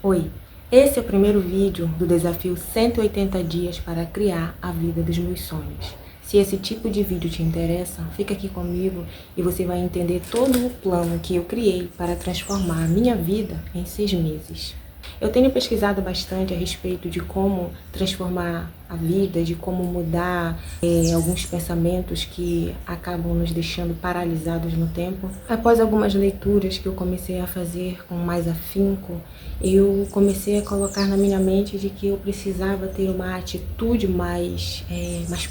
Oi, esse é o primeiro vídeo do desafio 180 dias para criar a vida dos meus sonhos. Se esse tipo de vídeo te interessa, fica aqui comigo e você vai entender todo o plano que eu criei para transformar a minha vida em 6 meses. Eu tenho pesquisado bastante a respeito de como transformar a vida, de como mudar alguns pensamentos que acabam nos deixando paralisados no tempo. Após algumas leituras que eu comecei a fazer com mais afinco, eu comecei a colocar na minha mente de que eu precisava ter uma atitude mais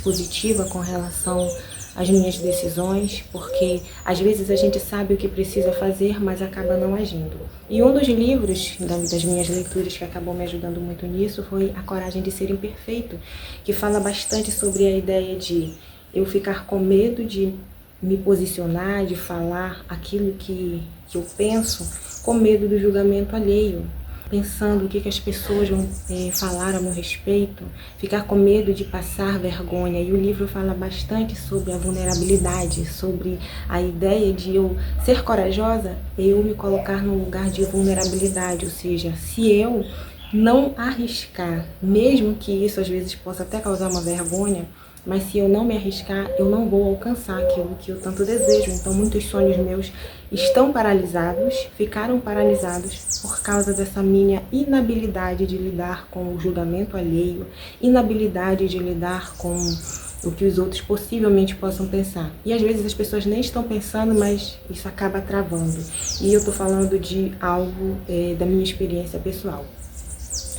positiva com relação às minhas decisões, porque às vezes a gente sabe o que precisa fazer, mas acaba não agindo. E um dos livros das minhas leituras que acabou me ajudando muito nisso foi A Coragem de Ser Imperfeito, que fala bastante sobre a ideia de eu ficar com medo de me posicionar, de falar aquilo que eu penso, com medo do julgamento alheio, pensando o que as pessoas vão falar a meu respeito, ficar com medo de passar vergonha. E o livro fala bastante sobre a vulnerabilidade, sobre a ideia de eu ser corajosa, eu me colocar num lugar de vulnerabilidade, ou seja, se eu não arriscar, mesmo que isso às vezes possa até causar uma vergonha, mas se eu não me arriscar, eu não vou alcançar aquilo que eu tanto desejo. Então muitos sonhos meus estão paralisados, ficaram paralisados por causa dessa minha inabilidade de lidar com o julgamento alheio, inabilidade de lidar com o que os outros possivelmente possam pensar. E às vezes as pessoas nem estão pensando, mas isso acaba travando. E eu tô falando de algo da minha experiência pessoal.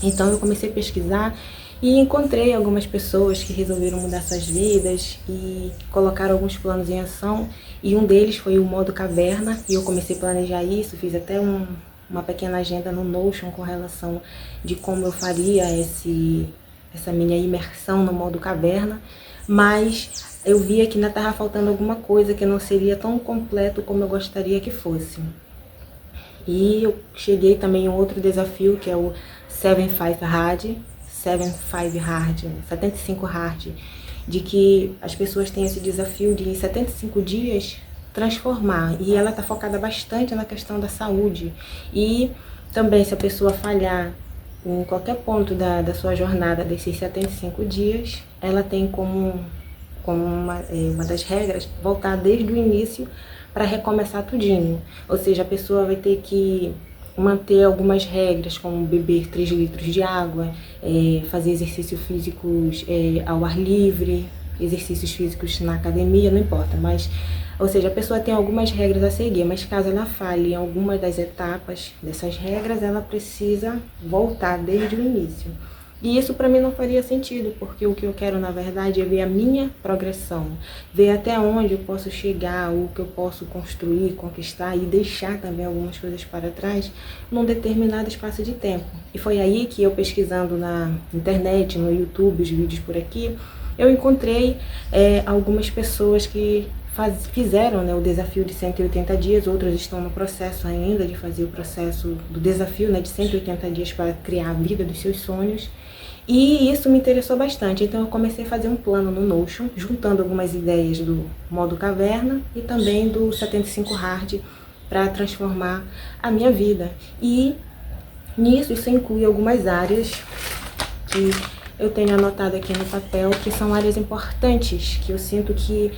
Então eu comecei a pesquisar e encontrei algumas pessoas que resolveram mudar suas vidas e colocaram alguns planos em ação. E um deles foi o modo caverna, e eu comecei a planejar isso, fiz até uma pequena agenda no Notion com relação de como eu faria essa minha imersão no modo caverna. Mas eu via que ainda estava faltando alguma coisa, que não seria tão completo como eu gostaria que fosse. E eu cheguei também a outro desafio, que é o 75 Hard, de que as pessoas têm esse desafio de em 75 dias transformar, e ela está focada bastante na questão da saúde. E também, se a pessoa falhar em qualquer ponto da sua jornada desses 75 dias, ela tem como uma das regras voltar desde o início para recomeçar tudinho. Ou seja, a pessoa vai ter que manter algumas regras, como beber 3 litros de água, fazer exercícios físicos ao ar livre, exercícios físicos na academia, não importa. Mas, ou seja, a pessoa tem algumas regras a seguir, mas caso ela falhe em alguma das etapas dessas regras, ela precisa voltar desde o início. E isso para mim não faria sentido, porque o que eu quero, na verdade, é ver a minha progressão, ver até onde eu posso chegar, o que eu posso construir, conquistar e deixar também algumas coisas para trás num determinado espaço de tempo. E foi aí que eu, pesquisando na internet, no YouTube, os vídeos por aqui, eu encontrei algumas pessoas que fizeram o desafio de 180 dias, outras estão no processo ainda de fazer o processo do desafio de 180 dias para criar a vida dos seus sonhos. E isso me interessou bastante, então eu comecei a fazer um plano no Notion, juntando algumas ideias do modo caverna e também do 75 Hard para transformar a minha vida. E nisso isso inclui algumas áreas que eu tenho anotado aqui no papel, que são áreas importantes, que eu sinto que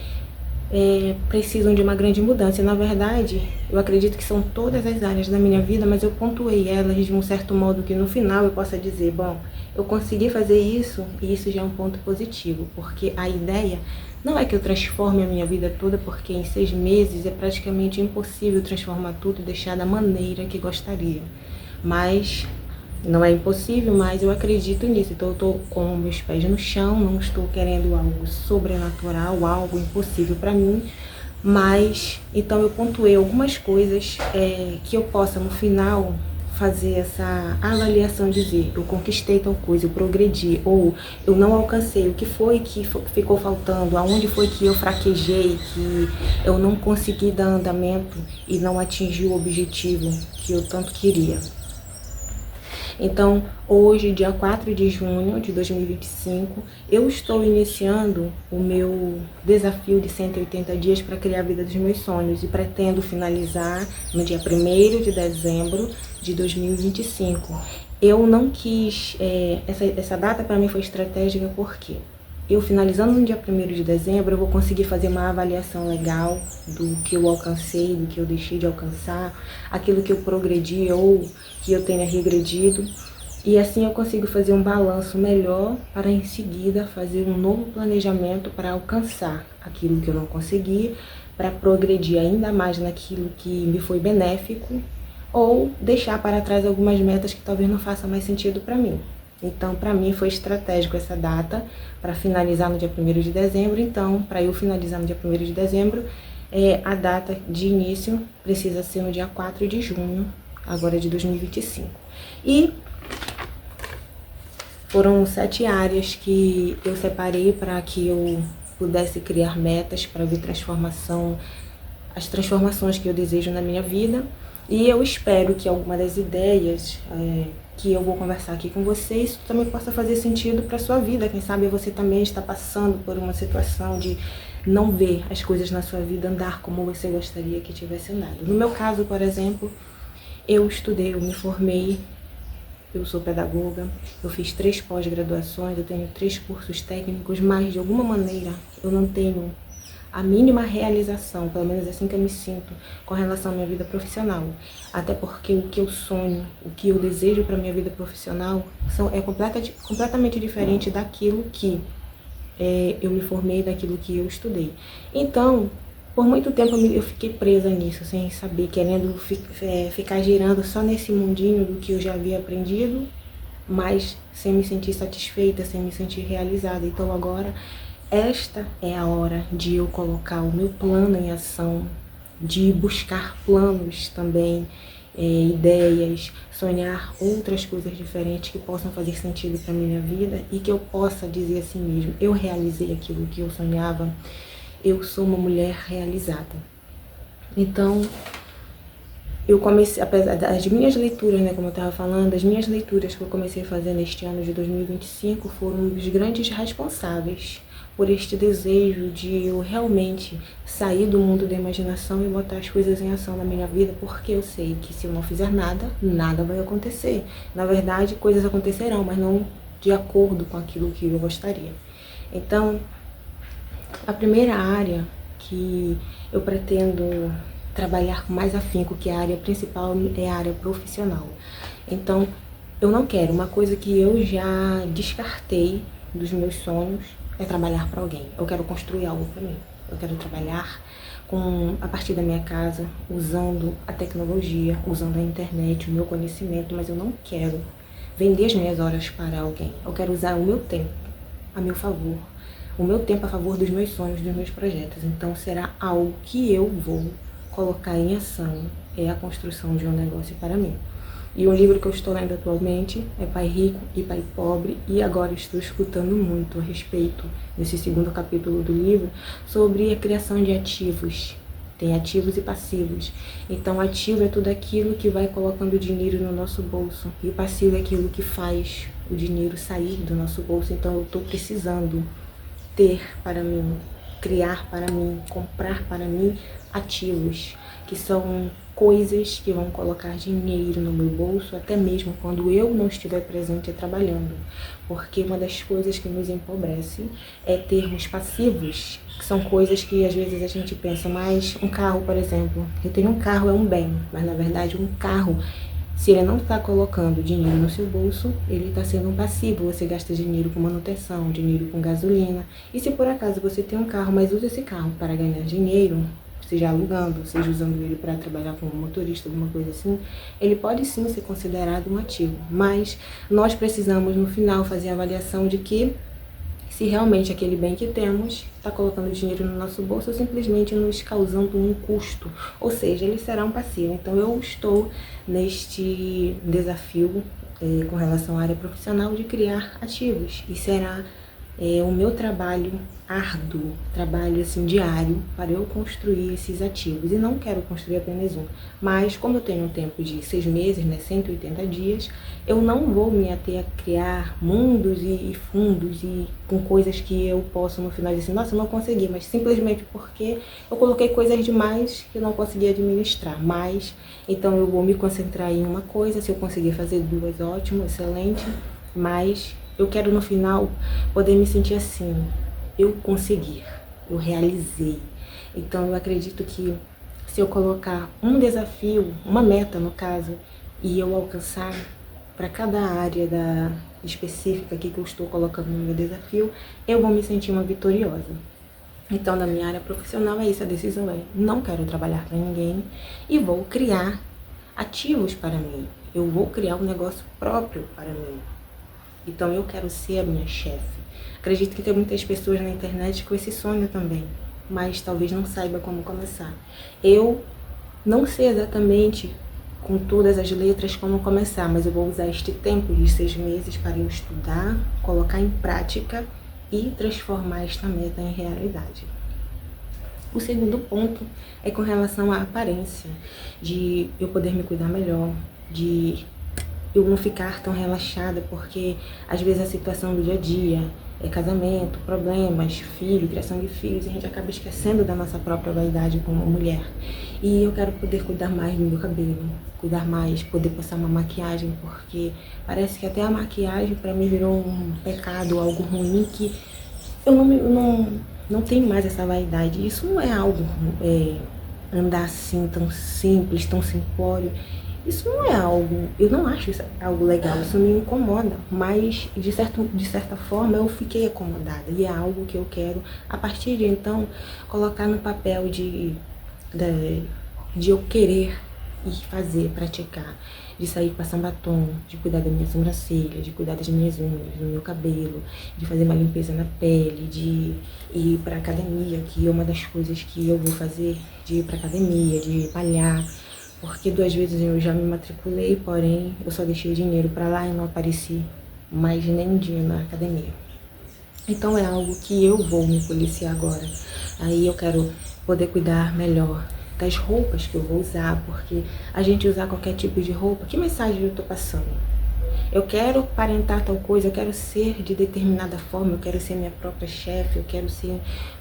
precisam de uma grande mudança. E, na verdade, eu acredito que são todas as áreas da minha vida, mas eu pontuei elas de um certo modo que no final eu possa dizer, bom, eu consegui fazer isso e isso já é um ponto positivo, porque a ideia não é que eu transforme a minha vida toda, porque em 6 meses é praticamente impossível transformar tudo e deixar da maneira que gostaria. Mas não é impossível, mas eu acredito nisso. Então eu estou com meus pés no chão, não estou querendo algo sobrenatural, algo impossível para mim. Mas, então eu pontuei algumas coisas que eu possa no final fazer essa avaliação de dizer, eu conquistei tal coisa, eu progredi, ou eu não alcancei, o que foi que ficou faltando, aonde foi que eu fraquejei, que eu não consegui dar andamento e não atingi o objetivo que eu tanto queria. Então, hoje, dia 4 de junho de 2025, eu estou iniciando o meu desafio de 180 dias para criar a vida dos meus sonhos e pretendo finalizar no dia 1º de dezembro de 2025. Eu não quis, essa data para mim foi estratégica porque eu finalizando no dia 1º de dezembro, eu vou conseguir fazer uma avaliação legal do que eu alcancei, do que eu deixei de alcançar, aquilo que eu progredi ou que eu tenha regredido. E assim eu consigo fazer um balanço melhor para em seguida fazer um novo planejamento para alcançar aquilo que eu não consegui, para progredir ainda mais naquilo que me foi benéfico ou deixar para trás algumas metas que talvez não façam mais sentido para mim. Então, para mim foi estratégico essa data para finalizar no dia 1º de dezembro. Então, para eu finalizar no dia 1º de dezembro, a data de início precisa ser no dia 4 de junho, agora de 2025. E foram 7 áreas que eu separei para que eu pudesse criar metas para ver transformação, as transformações que eu desejo na minha vida. E eu espero que alguma das ideias que eu vou conversar aqui com vocês também possa fazer sentido para a sua vida. Quem sabe você também está passando por uma situação de não ver as coisas na sua vida andar como você gostaria que tivesse andado. No meu caso, por exemplo, eu estudei, eu me formei, eu sou pedagoga, eu fiz 3 pós-graduações, eu tenho 3 cursos técnicos, mas de alguma maneira eu não tenho a mínima realização, pelo menos assim que eu me sinto, com relação à minha vida profissional. Até porque o que eu sonho, o que eu desejo para a minha vida profissional é completamente diferente daquilo que eu me formei, daquilo que eu estudei. Então, por muito tempo eu fiquei presa nisso, sem saber, querendo ficar girando só nesse mundinho do que eu já havia aprendido, mas sem me sentir satisfeita, sem me sentir realizada. Então agora, esta é a hora de eu colocar o meu plano em ação, de buscar planos também, ideias, sonhar outras coisas diferentes que possam fazer sentido para minha vida e que eu possa dizer assim mesmo, eu realizei aquilo que eu sonhava, eu sou uma mulher realizada. Então, eu comecei, apesar das minhas leituras, né, como eu estava falando, as minhas leituras que eu comecei a fazer neste ano de 2025 foram os grandes responsáveis por este desejo de eu realmente sair do mundo da imaginação e botar as coisas em ação na minha vida, porque eu sei que se eu não fizer nada, nada vai acontecer. Na verdade, coisas acontecerão, mas não de acordo com aquilo que eu gostaria. Então, a primeira área que eu pretendo trabalhar com mais afinco, que a área principal é a área profissional. Então, eu não quero, uma coisa que eu já descartei dos meus sonhos é trabalhar para alguém. Eu quero construir algo para mim. Eu quero trabalhar a partir da minha casa, usando a tecnologia, usando a internet, o meu conhecimento, mas eu não quero vender as minhas horas para alguém. Eu quero usar o meu tempo a meu favor, o meu tempo a favor dos meus sonhos, dos meus projetos. Então será algo que eu vou colocar em ação, é a construção de um negócio para mim. E um livro que eu estou lendo atualmente é Pai Rico e Pai Pobre, e agora estou escutando muito a respeito, nesse 2º capítulo do livro, sobre a criação de ativos. Tem ativos e passivos. Então, ativo é tudo aquilo que vai colocando dinheiro no nosso bolso, e o passivo é aquilo que faz o dinheiro sair do nosso bolso. Então, eu estou precisando ter para mim, criar para mim, comprar para mim ativos, que são coisas que vão colocar dinheiro no meu bolso, até mesmo quando eu não estiver presente trabalhando. Porque uma das coisas que nos empobrece é termos passivos, que são coisas que às vezes a gente pensa, mas um carro, por exemplo, eu tenho um carro, é um bem, mas na verdade um carro, se ele não está colocando dinheiro no seu bolso, ele está sendo um passivo. Você gasta dinheiro com manutenção, dinheiro com gasolina. E se por acaso você tem um carro, mas usa esse carro para ganhar dinheiro, seja alugando, seja usando ele para trabalhar como motorista, alguma coisa assim, ele pode sim ser considerado um ativo. Mas nós precisamos, no final, fazer a avaliação de que se realmente aquele bem que temos está colocando dinheiro no nosso bolso ou simplesmente nos causando um custo. Ou seja, ele será um passivo. Então eu estou neste desafio com relação à área profissional de criar ativos. E será o meu trabalho árduo, trabalho assim diário, para eu construir esses ativos. E não quero construir apenas um, mas como eu tenho um tempo de 6 meses, né, 180 dias, eu não vou me ater a criar mundos e fundos e com coisas que eu posso no final dizer assim, nossa, eu não consegui, mas simplesmente porque eu coloquei coisas demais que eu não consegui administrar. Mas então eu vou me concentrar em uma coisa, se eu conseguir fazer duas, ótimo, excelente, mas eu quero no final poder me sentir assim, eu consegui, eu realizei. Então eu acredito que se eu colocar um desafio, uma meta no caso, e eu alcançar para cada área específica aqui que eu estou colocando no meu desafio, eu vou me sentir uma vitoriosa. Então, na minha área profissional é isso, a decisão é, não quero trabalhar para ninguém e vou criar ativos para mim. Eu vou criar um negócio próprio para mim. Então eu quero ser a minha chefe. Acredito que tem muitas pessoas na internet com esse sonho também, mas talvez não saiba como começar. Eu não sei exatamente com todas as letras como começar, mas eu vou usar este tempo de 6 meses para eu estudar, colocar em prática e transformar esta meta em realidade. O segundo ponto é com relação à aparência, de eu poder me cuidar melhor, de eu não ficar tão relaxada, porque às vezes a situação do dia a dia, casamento, problemas, filho, criação de filhos, a gente acaba esquecendo da nossa própria vaidade como mulher. E eu quero poder cuidar mais do meu cabelo, cuidar mais, poder passar uma maquiagem, porque parece que até a maquiagem para mim virou um pecado, algo ruim que eu não tenho mais essa vaidade. Isso não é algo andar assim tão simples, tão simplório. Isso não é algo, eu não acho isso algo legal, isso me incomoda, mas de certa forma eu fiquei acomodada e é algo que eu quero, a partir de então, colocar no papel de eu querer e fazer, praticar, de sair passando batom, de cuidar da minha sobrancelha, de cuidar das minhas unhas, do meu cabelo, de fazer uma limpeza na pele, de ir pra academia, que é uma das coisas que eu vou fazer, de ir pra academia, de malhar. Porque 2 vezes eu já me matriculei, porém eu só deixei dinheiro para lá e não apareci mais nem um dia na academia. Então é algo que eu vou me policiar agora. Aí eu quero poder cuidar melhor das roupas que eu vou usar, porque a gente usar qualquer tipo de roupa, que mensagem eu tô passando? Eu quero aparentar tal coisa, eu quero ser de determinada forma, eu quero ser minha própria chefe, eu quero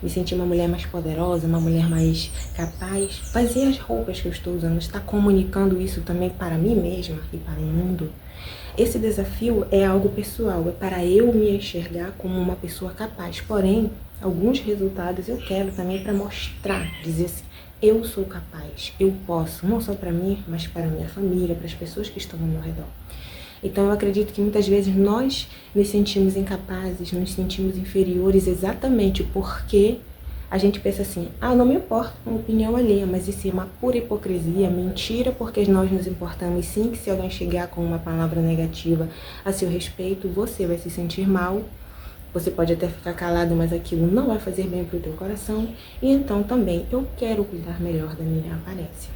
me sentir uma mulher mais poderosa, uma mulher mais capaz. Mas e as roupas que eu estou usando? Está comunicando isso também para mim mesma e para o mundo? Esse desafio é algo pessoal, é para eu me enxergar como uma pessoa capaz. Porém, alguns resultados eu quero também para mostrar, dizer assim, eu sou capaz, eu posso, não só para mim, mas para minha família, para as pessoas que estão ao meu redor. Então eu acredito que muitas vezes nós nos sentimos incapazes, nos sentimos inferiores exatamente porque a gente pensa assim, não me importa com a opinião alheia, mas isso é uma pura hipocrisia, mentira, porque nós nos importamos sim, que se alguém chegar com uma palavra negativa a seu respeito, você vai se sentir mal, você pode até ficar calado, mas aquilo não vai fazer bem para o teu coração, e então também eu quero cuidar melhor da minha aparência.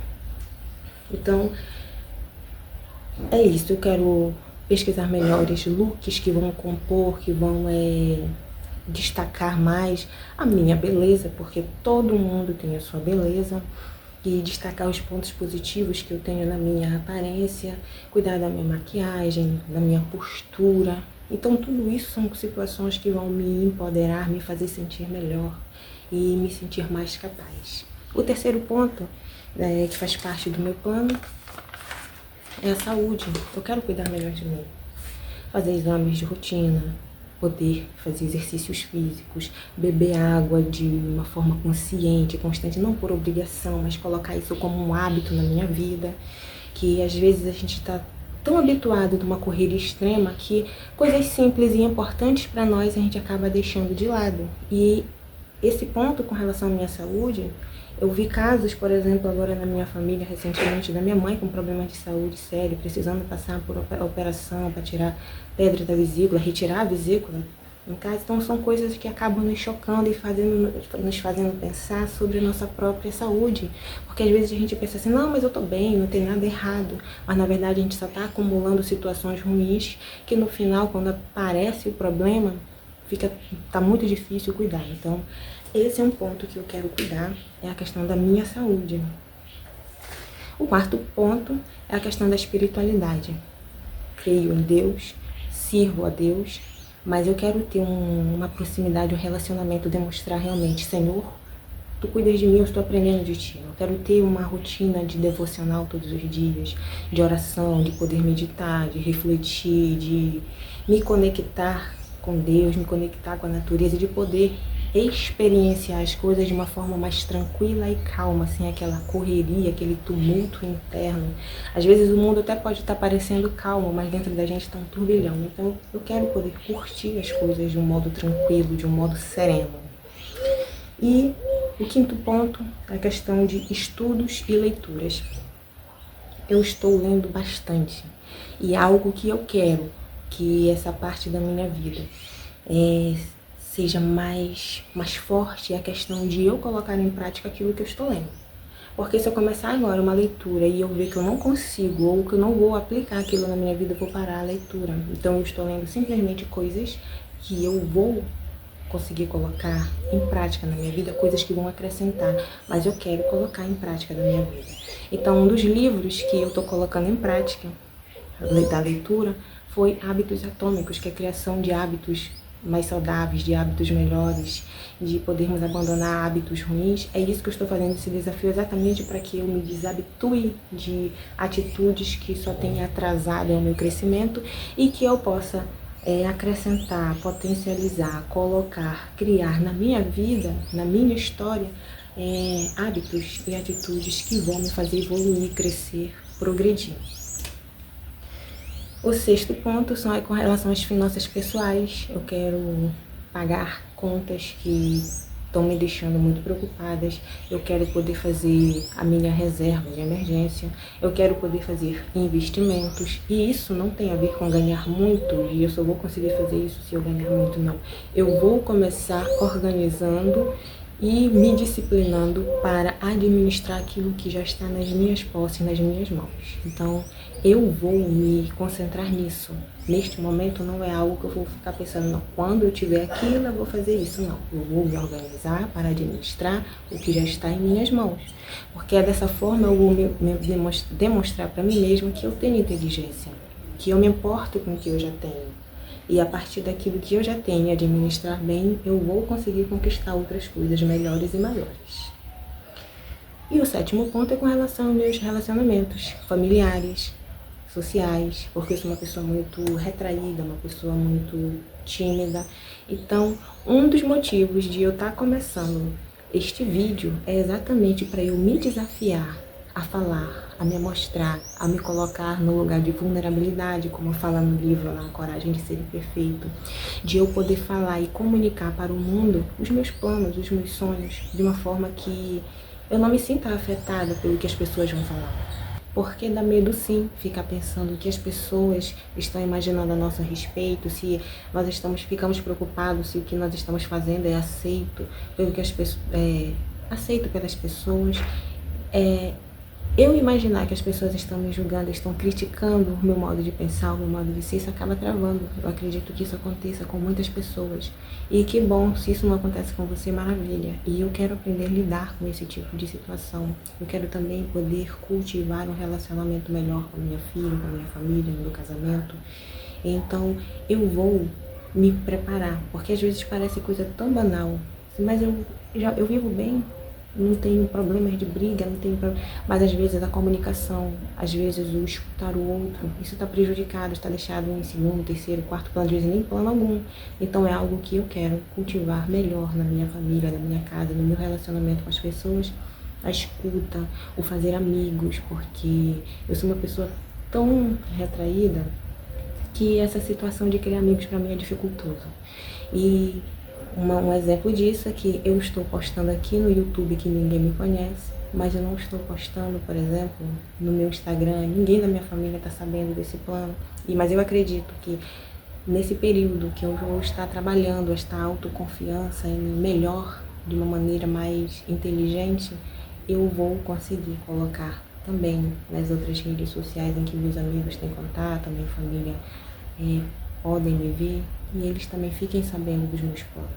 Então, é isso, eu quero pesquisar melhores looks que vão compor, que vão destacar mais a minha beleza, porque todo mundo tem a sua beleza, e destacar os pontos positivos que eu tenho na minha aparência, cuidar da minha maquiagem, da minha postura. Então tudo isso são situações que vão me empoderar, me fazer sentir melhor e me sentir mais capaz. O terceiro ponto, que faz parte do meu plano, é a saúde. Eu quero cuidar melhor de mim. Fazer exames de rotina, poder fazer exercícios físicos, beber água de uma forma consciente, constante, não por obrigação, mas colocar isso como um hábito na minha vida, que às vezes a gente está tão habituado de uma corrida extrema que coisas simples e importantes para nós a gente acaba deixando de lado. E esse ponto com relação à minha saúde, eu vi casos, por exemplo, agora na minha família, recentemente, da minha mãe com problemas de saúde sério, precisando passar por operação para tirar pedra da vesícula, retirar a vesícula. No caso, então são coisas que acabam nos chocando e nos fazendo pensar sobre a nossa própria saúde. Porque às vezes a gente pensa assim, não, mas eu tô bem, não tem nada errado. Mas na verdade a gente só tá acumulando situações ruins que no final, quando aparece o problema, tá muito difícil cuidar. Então, esse é um ponto que eu quero cuidar, é a questão da minha saúde. O quarto ponto é a questão da espiritualidade. Creio em Deus, sirvo a Deus, mas eu quero ter uma proximidade, um relacionamento, demonstrar realmente, Senhor, Tu cuidas de mim, eu estou aprendendo de Ti. Eu quero ter uma rotina de devocional todos os dias, de oração, de poder meditar, de refletir, de me conectar com Deus, me conectar com a natureza, de poder experienciar as coisas de uma forma mais tranquila e calma, sem aquela correria, aquele tumulto interno. Às vezes o mundo até pode estar parecendo calmo, mas dentro da gente está um turbilhão. Então eu quero poder curtir as coisas de um modo tranquilo, de um modo sereno. E o quinto ponto é a questão de estudos e leituras. Eu estou lendo bastante e é algo que eu quero que essa parte da minha vida seja mais forte, a questão de eu colocar em prática aquilo que eu estou lendo. Porque se eu começar agora uma leitura e eu ver que eu não consigo ou que eu não vou aplicar aquilo na minha vida, eu vou parar a leitura. Então eu estou lendo simplesmente coisas que eu vou conseguir colocar em prática na minha vida, coisas que vão acrescentar, mas eu quero colocar em prática na minha vida. Então, um dos livros que eu estou colocando em prática da leitura foi Hábitos Atômicos, que é a criação de hábitos mais saudáveis, de hábitos melhores, de podermos abandonar hábitos ruins. É isso que eu estou fazendo, esse desafio, exatamente para que eu me desabitue de atitudes que só têm atrasado o meu crescimento e que eu possa acrescentar, potencializar, colocar, criar na minha vida, na minha história, hábitos e atitudes que vão me fazer evoluir, crescer, progredir. O sexto ponto é com relação às finanças pessoais. Eu quero pagar contas que estão me deixando muito preocupadas. Eu quero poder fazer a minha reserva de emergência. Eu quero poder fazer investimentos. E isso não tem a ver com ganhar muito, e eu só vou conseguir fazer isso se eu ganhar muito, não. Eu vou começar organizando e me disciplinando para administrar aquilo que já está nas minhas posses, nas minhas mãos. Então, eu vou me concentrar nisso. Neste momento não é algo que eu vou ficar pensando, não, quando eu tiver aquilo eu vou fazer isso, não. Eu vou me organizar para administrar o que já está em minhas mãos. Porque dessa forma eu vou demonstrar para mim mesma que eu tenho inteligência, que eu me importo com o que eu já tenho. E a partir daquilo que eu já tenho, administrar bem, eu vou conseguir conquistar outras coisas melhores e maiores. E o sétimo ponto é com relação aos meus relacionamentos familiares, sociais, porque eu sou uma pessoa muito retraída, uma pessoa muito tímida. Então, um dos motivos de eu estar começando este vídeo é exatamente para eu me desafiar a falar, a me mostrar, a me colocar no lugar de vulnerabilidade, como fala no livro lá, A Coragem de Ser Imperfeito, de eu poder falar e comunicar para o mundo os meus planos, os meus sonhos, de uma forma que eu não me sinta afetada pelo que as pessoas vão falar. Porque dá medo, sim, ficar pensando o que as pessoas estão imaginando a nosso respeito, se nós ficamos preocupados se o que nós estamos fazendo é aceito pelas pessoas. Eu imaginar que as pessoas estão me julgando, estão criticando o meu modo de pensar, o meu modo de ser, isso acaba travando. Eu acredito que isso aconteça com muitas pessoas. E que bom, se isso não acontece com você, maravilha. E eu quero aprender a lidar com esse tipo de situação. Eu quero também poder cultivar um relacionamento melhor com a minha filha, com a minha família, no meu casamento. Então, eu vou me preparar, porque às vezes parece coisa tão banal, mas eu vivo bem. Não tenho problemas de briga, mas às vezes a comunicação, às vezes o escutar o outro, isso está prejudicado, está deixado em segundo, terceiro, quarto plano, às vezes nem plano algum. Então é algo que eu quero cultivar melhor na minha família, na minha casa, no meu relacionamento com as pessoas, a escuta, o fazer amigos, porque eu sou uma pessoa tão retraída que essa situação de criar amigos para mim é dificultoso. E um exemplo disso é que eu estou postando aqui no YouTube que ninguém me conhece, mas eu não estou postando, por exemplo, no meu Instagram, ninguém da minha família está sabendo desse plano. Mas eu acredito que nesse período que eu vou estar trabalhando esta autoconfiança em melhor, de uma maneira mais inteligente, eu vou conseguir colocar também nas outras redes sociais em que meus amigos têm contato, a minha família podem me ver e eles também fiquem sabendo dos meus planos.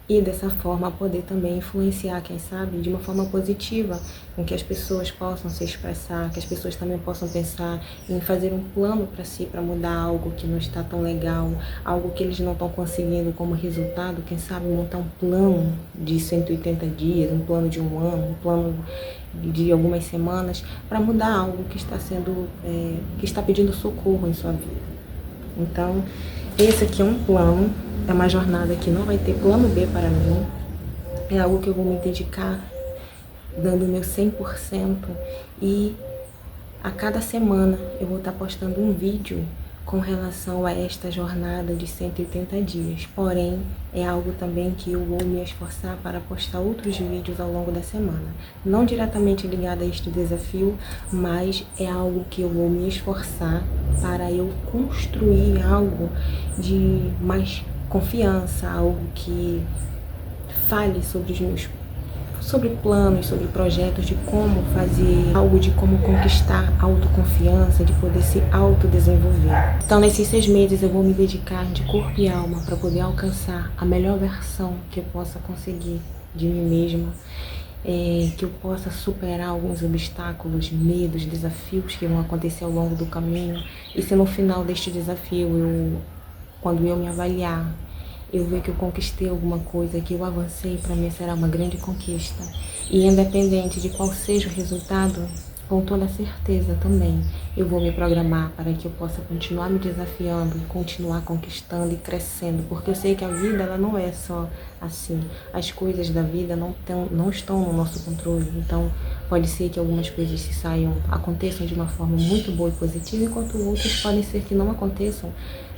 E dessa forma poder também influenciar, quem sabe, de uma forma positiva, com que as pessoas possam se expressar, que as pessoas também possam pensar em fazer um plano para si, para mudar algo que não está tão legal, algo que eles não estão conseguindo como resultado, quem sabe montar um plano de 180 dias, um plano de um ano, um plano de algumas semanas, para mudar algo que está sendo, que está pedindo socorro em sua vida. Então, esse aqui é um plano, é uma jornada que não vai ter plano B para mim, é algo que eu vou me dedicar dando o meu 100% e a cada semana eu vou estar postando um vídeo com relação a esta jornada de 180 dias. Porém, é algo também que eu vou me esforçar para postar outros vídeos ao longo da semana. Não diretamente ligado a este desafio, mas é algo que eu vou me esforçar para eu construir algo de mais confiança, algo que fale sobre planos, sobre projetos de como fazer algo, de como conquistar autoconfiança, de poder se autodesenvolver. Então, nesses 6 meses eu vou me dedicar de corpo e alma para poder alcançar a melhor versão que eu possa conseguir de mim mesma, que eu possa superar alguns obstáculos, medos, desafios que vão acontecer ao longo do caminho. E se no final deste desafio, quando eu me avaliar, eu ver que eu conquistei alguma coisa, que eu avancei, para mim será uma grande conquista. E independente de qual seja o resultado, com toda certeza também, eu vou me programar para que eu possa continuar me desafiando, continuar conquistando e crescendo, porque eu sei que a vida ela não é só assim. As coisas da vida não estão no nosso controle, então pode ser que algumas coisas aconteçam de uma forma muito boa e positiva, enquanto outras podem ser que não aconteçam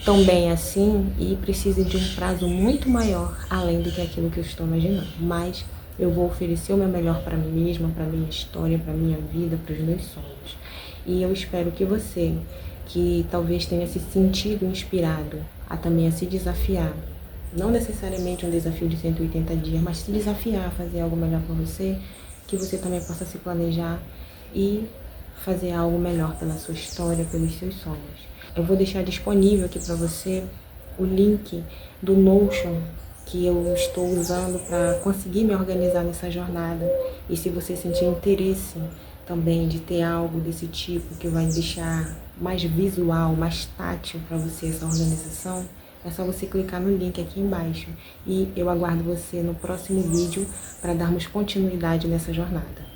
tão bem assim e precisem de um prazo muito maior, além do que aquilo que eu estou imaginando. Mas eu vou oferecer o meu melhor para mim mesma, para minha história, para minha vida, para os meus sonhos. E eu espero que você, que talvez tenha se sentido inspirado a também a se desafiar, não necessariamente um desafio de 180 dias, mas se desafiar a fazer algo melhor para você, que você também possa se planejar e fazer algo melhor pela sua história, pelos seus sonhos. Eu vou deixar disponível aqui para você o link do Notion que eu estou usando para conseguir me organizar nessa jornada. E se você sentir interesse também de ter algo desse tipo que vai deixar mais visual, mais tátil para você essa organização, é só você clicar no link aqui embaixo. E eu aguardo você no próximo vídeo para darmos continuidade nessa jornada.